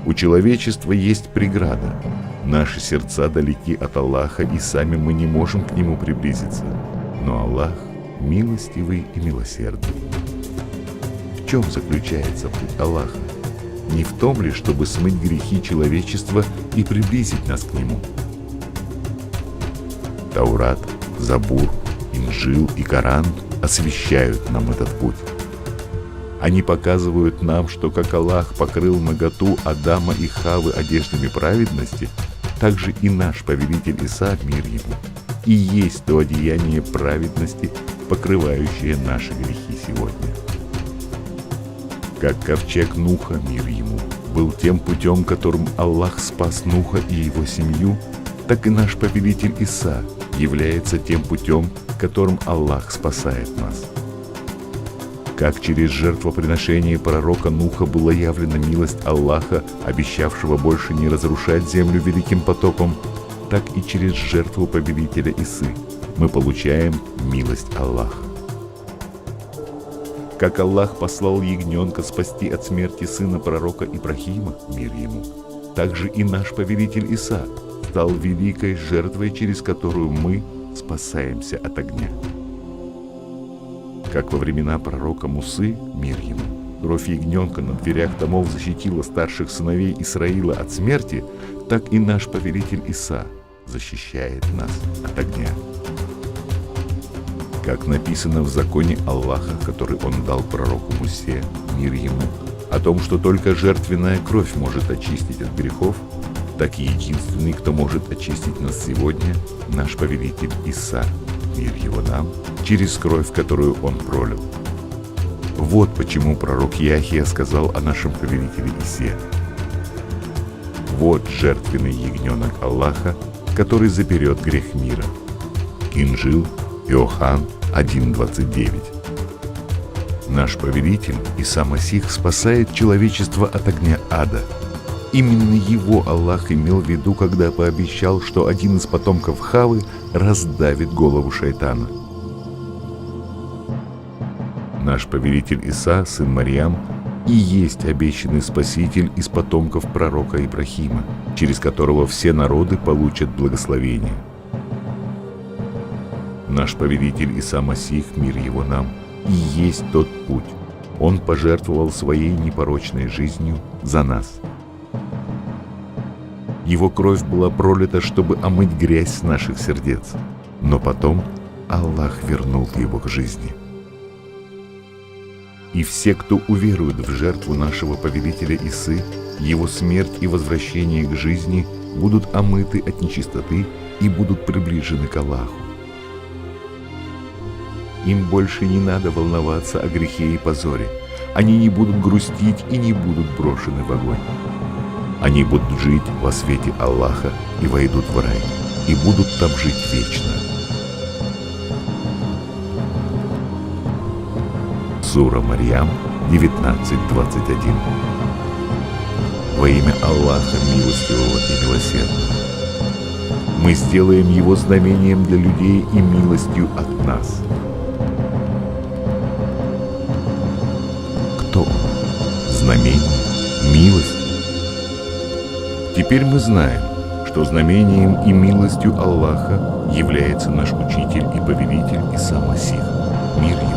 У человечества есть преграда. Наши сердца далеки от Аллаха, и сами мы не можем к Нему приблизиться. Но Аллах милостивый и милосердный. В чем заключается путь Аллаха? Не в том ли, чтобы смыть грехи человечества и приблизить нас к Нему? Таурат, Забур, Инжил и Коран освещают нам этот путь. Они показывают нам, что как Аллах покрыл наготу Адама и Хавы одеждами праведности, так же и наш повелитель Иса, мир ему, и есть то одеяние праведности, покрывающее наши грехи сегодня. Как ковчег Нуха, мир ему, был тем путем, которым Аллах спас Нуха и его семью, так и наш повелитель Иса является тем путем, которым Аллах спасает нас. Как через жертвоприношение пророка Нуха была явлена милость Аллаха, обещавшего больше не разрушать землю великим потопом, так и через жертву повелителя Исы мы получаем милость Аллаха. Как Аллах послал ягненка спасти от смерти сына пророка Ибрахима, мир ему, так же и наш повелитель Иса стал великой жертвой, через которую мы спасаемся от огня. Как во времена пророка Мусы, мир ему, кровь ягненка на дверях домов защитила старших сыновей Исраила от смерти, так и наш повелитель Иса защищает нас от огня. Как написано в законе Аллаха, который Он дал пророку Мусе, мир ему, о том, что только жертвенная кровь может очистить от грехов, так и единственный, кто может очистить нас сегодня, наш повелитель Иса, мир его нам, через кровь, которую он пролил. Вот почему пророк Яхия сказал о нашем повелителе Исе: «Вот жертвенный ягненок Аллаха, который заберет грех мира». Инжил, Иохан 1:29. Наш повелитель Иса Масих спасает человечество от огня ада. Именно его Аллах имел в виду, когда пообещал, что один из потомков Хавы раздавит голову шайтана. Наш повелитель Иса, сын Марьям, и есть обещанный спаситель из потомков пророка Ибрахима, через которого все народы получат благословение. Наш повелитель Иса Масих, мир его нам, и есть тот путь. Он пожертвовал своей непорочной жизнью за нас. Его кровь была пролита, чтобы омыть грязь с наших сердец, но потом Аллах вернул его к жизни. И все, кто уверует в жертву нашего повелителя Исы, его смерть и возвращение к жизни, будут омыты от нечистоты и будут приближены к Аллаху. Им больше не надо волноваться о грехе и позоре. Они не будут грустить и не будут брошены в огонь. Они будут жить во свете Аллаха и войдут в рай, и будут там жить вечно. Сура Марьям 19:21. Во имя Аллаха милостивого и милосердного. Мы сделаем его знамением для людей и милостью от нас. Кто он? Знамение, милость. Теперь мы знаем, что знамением и милостью Аллаха является наш учитель и повелитель Иса Масих, мир ему.